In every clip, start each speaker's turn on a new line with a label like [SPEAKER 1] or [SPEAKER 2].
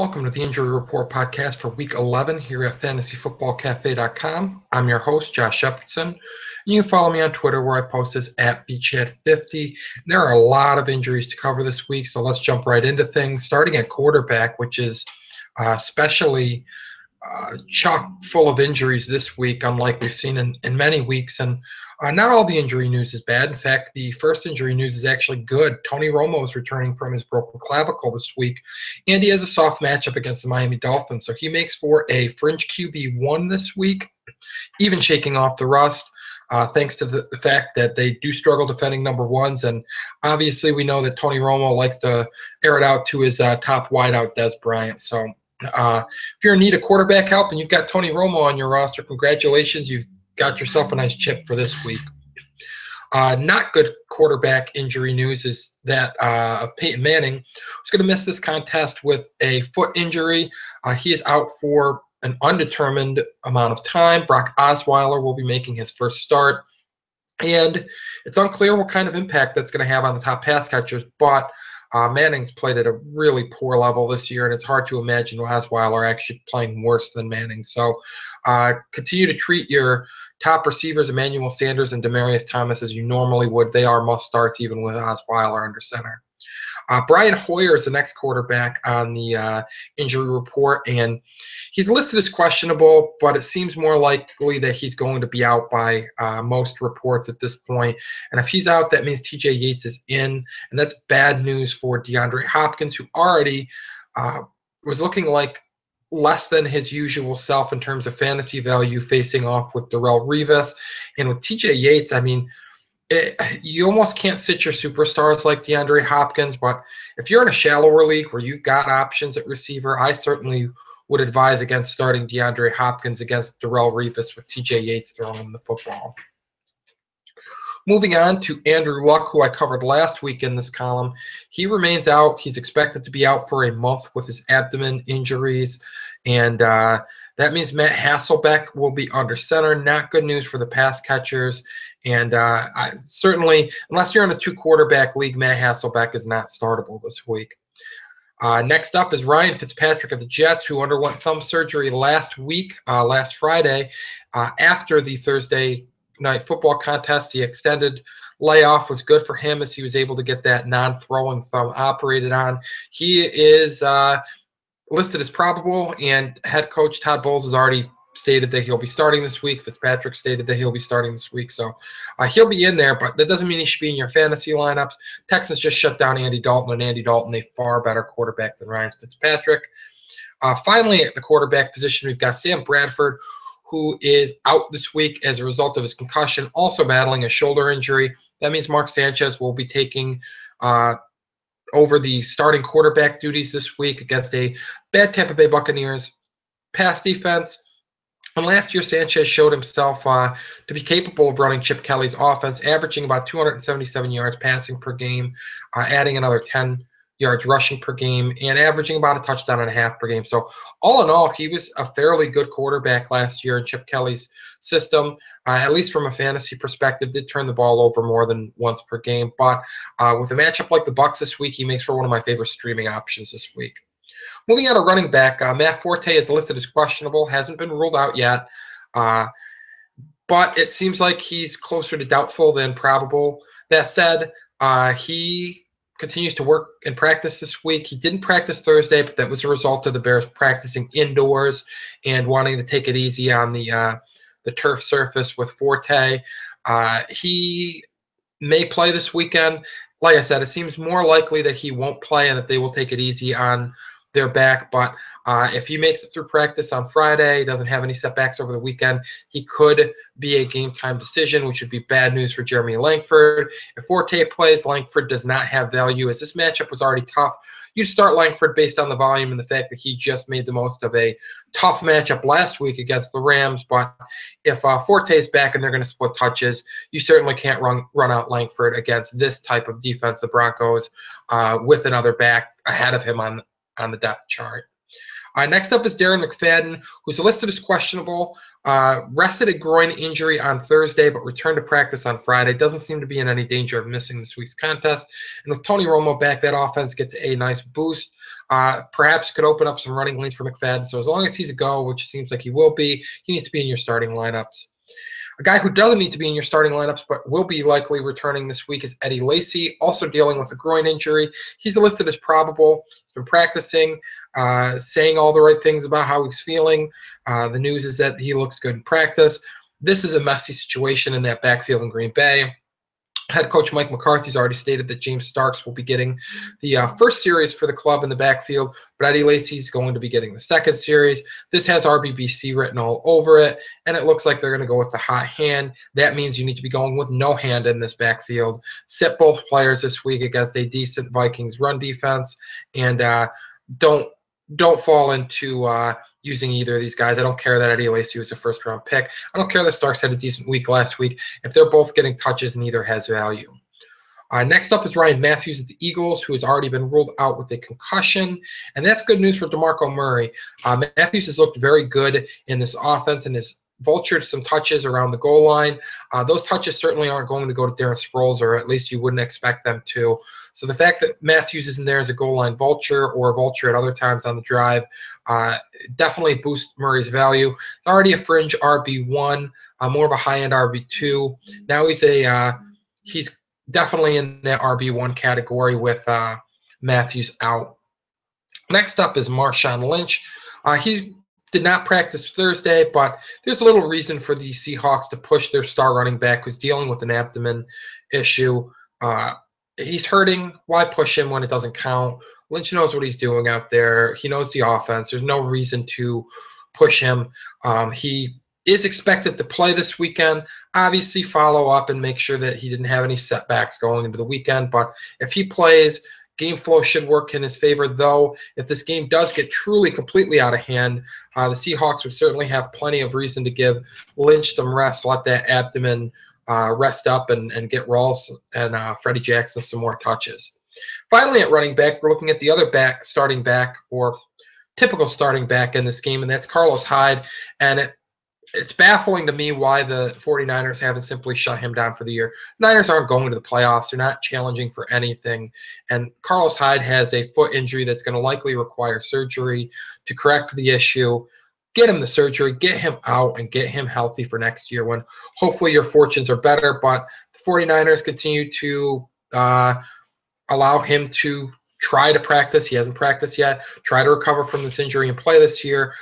[SPEAKER 1] Welcome to the Injury Report podcast for Week 11 here at FantasyFootballCafe.com. I'm your host, Josh Shepardson. You can follow me on Twitter where I post this at BChat50. There are a lot of injuries to cover this week, so let's jump right into things. Starting at quarterback, which is especially chock full of injuries this week, unlike we've seen in many weeks. And not all the injury news is bad. In fact, the first injury news is actually good. Tony Romo is returning from his broken clavicle this week, and he has a soft matchup against the Miami Dolphins. So he makes for a fringe QB1 this week, even shaking off the rust. Thanks to the fact that they do struggle defending number ones. And obviously we know that Tony Romo likes to air it out to his top wideout, Des Bryant. So if you're in need of quarterback help and you've got Tony Romo on your roster, congratulations. You've got yourself a nice chip for this week. Not good quarterback injury news is that of Peyton Manning, who's going to miss this contest with a foot injury. He is out for an undetermined amount of time. Brock Osweiler will be making his first start. And it's unclear what kind of impact that's going to have on the top pass catchers, but Manning's played at a really poor level this year, and it's hard to imagine Osweiler actually playing worse than Manning. So continue to treat your top receivers, Emmanuel Sanders and Demaryius Thomas, as you normally would. They are must-starts even with Osweiler under center. Brian Hoyer is the next quarterback on the injury report, and he's listed as questionable, but it seems more likely that he's going to be out by most reports at this point. And if he's out, that means TJ Yates is in, and that's bad news for DeAndre Hopkins, who already was looking like less than his usual self in terms of fantasy value, facing off with Darrelle Revis. And with TJ Yates, I mean, you almost can't sit your superstars like DeAndre Hopkins, but if you're in a shallower league where you've got options at receiver, I certainly would advise against starting DeAndre Hopkins against Darrelle Revis with TJ Yates throwing him the football. Moving on to Andrew Luck, who I covered last week in this column. He remains out. He's expected to be out for a month with his abdomen injuries, and that means Matt Hasselbeck will be under center. Not good news for the pass catchers. And certainly, unless you're in a two-quarterback league, Matt Hasselbeck is not startable this week. Next up is Ryan Fitzpatrick of the Jets, who underwent thumb surgery last Friday, after the Thursday night football contest. The extended layoff was good for him as he was able to get that non-throwing thumb operated on. He is listed as probable, and head coach Todd Bowles has already stated that he'll be starting this week. Fitzpatrick stated that he'll be starting this week. So he'll be in there, but that doesn't mean he should be in your fantasy lineups. Texans just shut down Andy Dalton, and Andy Dalton, a far better quarterback than Ryan Fitzpatrick. Finally, at the quarterback position, we've got Sam Bradford, who is out this week as a result of his concussion, also battling a shoulder injury. That means Mark Sanchez will be taking over the starting quarterback duties this week against a bad Tampa Bay Buccaneers pass defense. And last year, Sanchez showed himself to be capable of running Chip Kelly's offense, averaging about 277 yards passing per game, adding another 10 yards rushing per game, and averaging about a touchdown and a half per game. So all in all, he was a fairly good quarterback last year in Chip Kelly's system, at least from a fantasy perspective. Did turn the ball over more than once per game. But with a matchup like the Bucs this week, he makes for one of my favorite streaming options this week. Moving on to running back, Matt Forte is listed as questionable, hasn't been ruled out yet, but it seems like he's closer to doubtful than probable. That said, he continues to work and practice this week. He didn't practice Thursday, but that was a result of the Bears practicing indoors and wanting to take it easy on the turf surface with Forte. He may play this weekend. Like I said, it seems more likely that he won't play and that they will take it easy on their back. But if he makes it through practice on Friday, doesn't have any setbacks over the weekend, he could be a game-time decision, which would be bad news for Jeremy Langford. If Forte plays, Langford does not have value, as this matchup was already tough. You'd start Langford based on the volume and the fact that he just made the most of a tough matchup last week against the Rams. But if Forte is back and they're going to split touches, you certainly can't run out Langford against this type of defense, the Broncos, with another back ahead of him on the depth chart. Next up is Darren McFadden, who's listed as questionable. Rested a groin injury on Thursday, but returned to practice on Friday. Doesn't seem to be in any danger of missing this week's contest. And with Tony Romo back, that offense gets a nice boost. Perhaps could open up some running lanes for McFadden. So as long as he's a go, which seems like he will be, he needs to be in your starting lineups. A guy who doesn't need to be in your starting lineups but will be likely returning this week is Eddie Lacy, also dealing with a groin injury. He's listed as probable. He's been practicing, saying all the right things about how he's feeling. The news is that he looks good in practice. This is a messy situation in that backfield in Green Bay. Head coach Mike McCarthy's already stated that James Starks will be getting the first series for the club in the backfield, but Eddie Lacy's going to be getting the second series. This has RBBC written all over it, and it looks like they're going to go with the hot hand. That means you need to be going with no hand in this backfield. Sit both players this week against a decent Vikings run defense, and don't fall into using either of these guys. I don't care that Eddie Lacy was a first-round pick. I don't care that Starks had a decent week last week. If they're both getting touches, neither has value. Next up is Ryan Matthews of the Eagles, who has already been ruled out with a concussion, and that's good news for DeMarco Murray. Matthews has looked very good in this offense and has vultured some touches around the goal line. Those touches certainly aren't going to go to Darren Sproles, or at least you wouldn't expect them to. So the fact that Matthews isn't there as a goal line vulture or a vulture at other times on the drive definitely boosts Murray's value. It's already a fringe RB1, more of a high-end RB2. Now he's definitely in that RB1 category with Matthews out. Next up is Marshawn Lynch. He did not practice Thursday, but there's a little reason for the Seahawks to push their star running back who's dealing with an abdomen issue. He's hurting. Why push him when it doesn't count? Lynch knows what he's doing out there. He knows the offense. There's no reason to push him. He is expected to play this weekend. Obviously, follow up and make sure that he didn't have any setbacks going into the weekend. But if he plays, game flow should work in his favor, though. If this game does get truly completely out of hand, the Seahawks would certainly have plenty of reason to give Lynch some rest, let that abdomen rest up and get Rawls and Freddie Jackson some more touches. Finally, at running back, we're looking at the other starting back, or typical starting back in this game, and that's Carlos Hyde. And it's baffling to me why the 49ers haven't simply shut him down for the year. Niners aren't going to the playoffs. They're not challenging for anything. And Carlos Hyde has a foot injury that's going to likely require surgery to correct the issue. Get him the surgery, get him out, and get him healthy for next year when hopefully your fortunes are better. But the 49ers continue to allow him to try to practice. He hasn't practiced yet. Try to recover from this injury and play this year.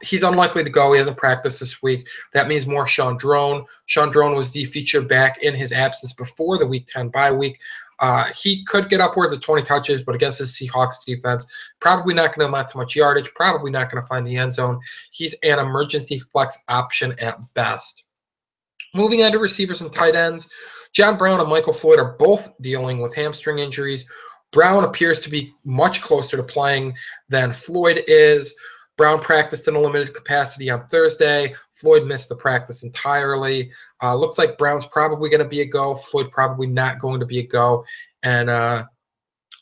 [SPEAKER 1] He's unlikely to go. He hasn't practiced this week. That means more Sean Drone. Sean Drone was the featured back in his absence before the Week 10 bye week. He could get upwards of 20 touches, but against the Seahawks defense, probably not going to amount to much yardage, probably not going to find the end zone. He's an emergency flex option at best. Moving on to receivers and tight ends, John Brown and Michael Floyd are both dealing with hamstring injuries. Brown appears to be much closer to playing than Floyd is. Brown practiced in a limited capacity on Thursday. Floyd missed the practice entirely. Looks like Brown's probably going to be a go. Floyd probably not going to be a go. And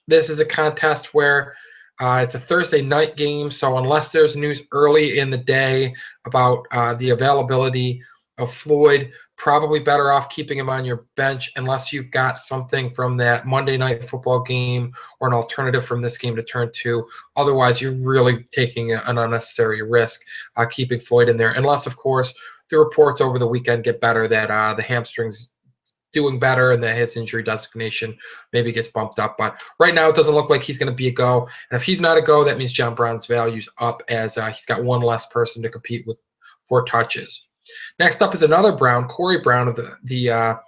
[SPEAKER 1] this is a contest where it's a Thursday night game, so unless there's news early in the day about the availability of Floyd, probably better off keeping him on your bench unless you've got something from that Monday Night Football game or an alternative from this game to turn to. Otherwise, you're really taking an unnecessary risk keeping Floyd in there, unless, of course, the reports over the weekend get better that the hamstring's doing better and that his injury designation maybe gets bumped up. But right now, it doesn't look like he's going to be a go. And if he's not a go, that means John Brown's value's up as he's got one less person to compete with for touches. Next up is another Brown, Corey Brown of the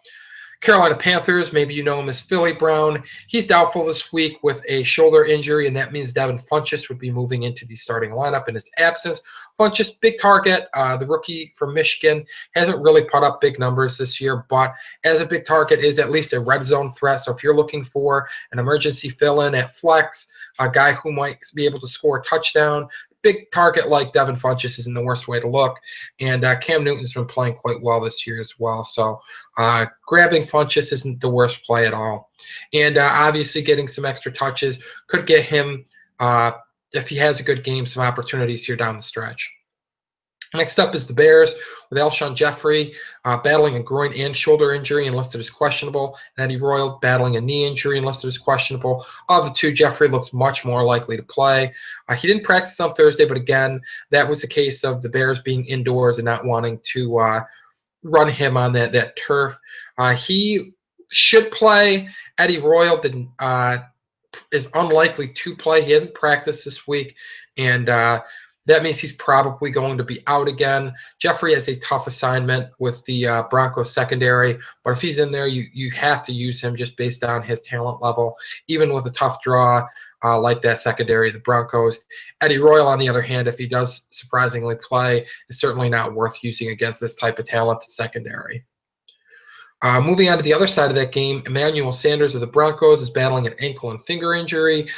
[SPEAKER 1] Carolina Panthers. Maybe you know him as Philly Brown. He's doubtful this week with a shoulder injury, and that means Devin Funchess would be moving into the starting lineup in his absence. Funchess, big target. The rookie from Michigan hasn't really put up big numbers this year, but as a big target is at least a red zone threat. So if you're looking for an emergency fill-in at flex, a guy who might be able to score a touchdown, big target like Devin Funchess isn't the worst way to look. And Cam Newton's been playing quite well this year as well. So grabbing Funchess isn't the worst play at all. And obviously getting some extra touches could get him if he has a good game, some opportunities here down the stretch. Next up is the Bears with Alshon Jeffrey battling a groin and shoulder injury and listed as questionable. And Eddie Royal battling a knee injury and listed as questionable. Of the two, Jeffrey looks much more likely to play. He didn't practice on Thursday, but again, that was a case of the Bears being indoors and not wanting to run him on that turf. He should play. Eddie Royal is unlikely to play. He hasn't practiced this week, and that means he's probably going to be out again. Jeffrey has a tough assignment with the Broncos secondary, but if he's in there, you have to use him just based on his talent level, even with a tough draw like that secondary, the Broncos. Eddie Royal, on the other hand, if he does surprisingly play, is certainly not worth using against this type of talented secondary. Moving on to the other side of that game, Emmanuel Sanders of the Broncos is battling an ankle and finger injury.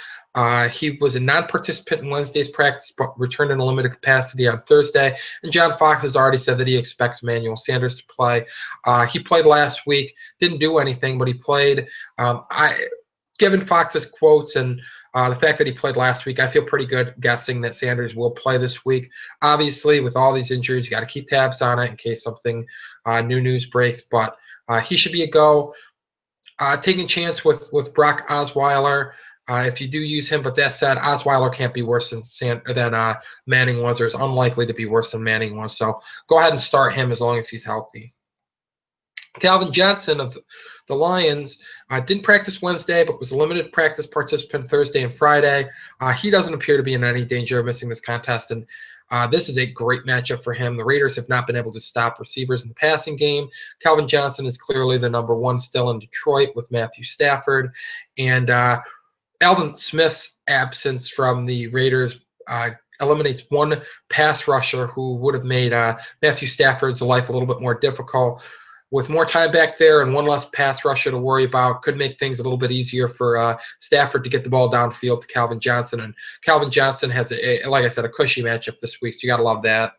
[SPEAKER 1] He was a non-participant in Wednesday's practice, but returned in a limited capacity on Thursday. And John Fox has already said that he expects Emmanuel Sanders to play. He played last week, didn't do anything, but he played. Given Fox's quotes and the fact that he played last week, I feel pretty good guessing that Sanders will play this week. Obviously, with all these injuries, you got to keep tabs on it in case something new news breaks, but he should be a go. Taking a chance with Brock Osweiler if you do use him. But that said, Osweiler can't be worse than Manning was, or is unlikely to be worse than Manning was. So go ahead and start him as long as he's healthy. Calvin Johnson of the Lions didn't practice Wednesday, but was a limited practice participant Thursday and Friday. He doesn't appear to be in any danger of missing this contest, and this is a great matchup for him. The Raiders have not been able to stop receivers in the passing game. Calvin Johnson is clearly the number one still in Detroit with Matthew Stafford, and Aldon Smith's absence from the Raiders eliminates one pass rusher who would have made Matthew Stafford's life a little bit more difficult. With more time back there and one less pass rusher to worry about, could make things a little bit easier for Stafford to get the ball downfield to Calvin Johnson. And Calvin Johnson has, like I said, a cushy matchup this week, so you got to love that.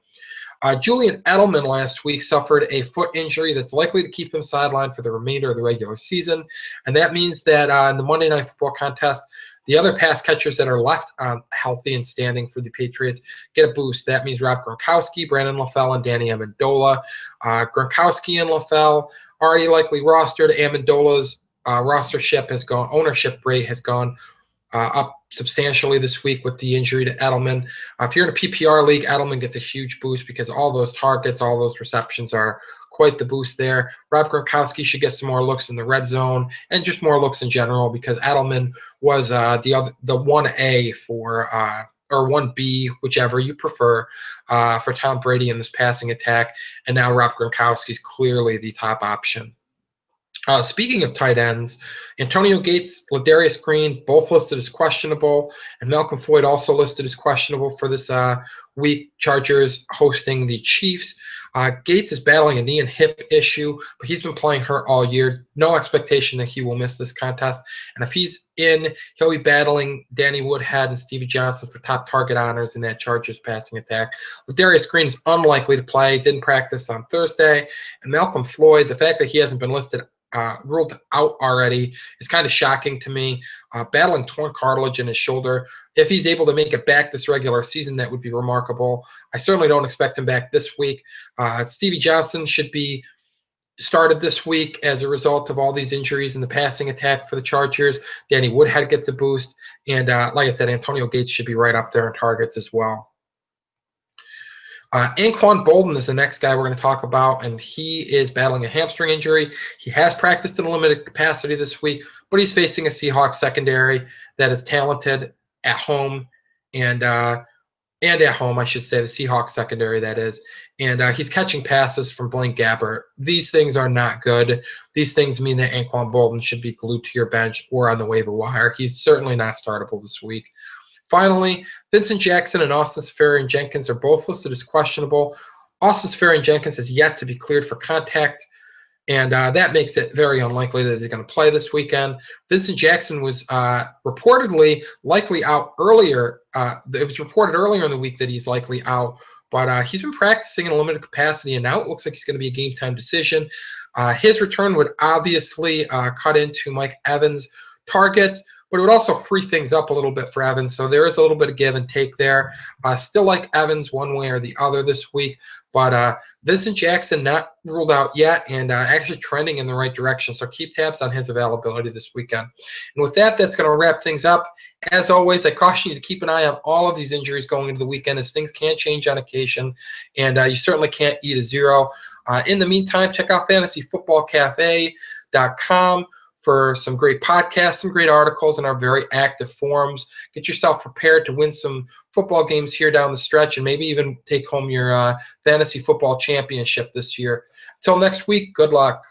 [SPEAKER 1] Julian Edelman last week suffered a foot injury that's likely to keep him sidelined for the remainder of the regular season. And that means that in the Monday Night Football contest, the other pass catchers that are left healthy and standing for the Patriots get a boost. That means Rob Gronkowski, Brandon LaFell, and Danny Amendola. Gronkowski and LaFell already likely rostered. Amendola's ownership rate has gone up substantially this week with the injury to Edelman. If you're in a PPR league, Edelman gets a huge boost because all those targets, all those receptions are quite the boost there. Rob Gronkowski should get some more looks in the red zone and just more looks in general because Edelman was the 1A for or 1B, whichever you prefer, for Tom Brady in this passing attack. And now Rob Gronkowski is clearly the top option. Speaking of tight ends, Antonio Gates, Ladarius Green, both listed as questionable, and Malcolm Floyd also listed as questionable for this week. Chargers hosting the Chiefs. Gates is battling a knee and hip issue, but he's been playing hurt all year. No expectation that he will miss this contest. And if he's in, he'll be battling Danny Woodhead and Stevie Johnson for top target honors in that Chargers passing attack. Ladarius Green is unlikely to play, didn't practice on Thursday. And Malcolm Floyd, the fact that he hasn't been listed ruled out already is kind of shocking to me. Battling torn cartilage in his shoulder. If he's able to make it back this regular season, that would be remarkable. I certainly don't expect him back this week. Stevie Johnson should be started this week as a result of all these injuries in the passing attack for the Chargers. Danny Woodhead gets a boost. And like I said, Antonio Gates should be right up there in targets as well. Anquan Bolden is the next guy we're going to talk about, and he is battling a hamstring injury. He has practiced in a limited capacity this week, but he's facing a Seahawks secondary that is talented at home and at home, I should say, the Seahawks secondary, that is. And he's catching passes from Blaine Gabbert. These things are not good. These things mean that Anquan Bolden should be glued to your bench or on the waiver wire. He's certainly not startable this week. Finally, Vincent Jackson and Austin Seferian-Jenkins are both listed as questionable. Austin Seferian-Jenkins has yet to be cleared for contact, and that makes it very unlikely that he's going to play this weekend. Vincent Jackson was reportedly likely out earlier. It was reported earlier in the week that he's likely out, but he's been practicing in a limited capacity, and now it looks like he's going to be a game-time decision. His return would obviously cut into Mike Evans' targets, but it would also free things up a little bit for Evans. So there is a little bit of give and take there. Still like Evans one way or the other this week, but Vincent Jackson not ruled out yet and actually trending in the right direction. So keep tabs on his availability this weekend. And with that, that's going to wrap things up. As always, I caution you to keep an eye on all of these injuries going into the weekend, as things can change on occasion, and you certainly can't eat a zero. In the meantime, check out fantasyfootballcafe.com for some great podcasts, some great articles, and our very active forums. Get yourself prepared to win some football games here down the stretch and maybe even take home your fantasy football championship this year. Until next week, good luck.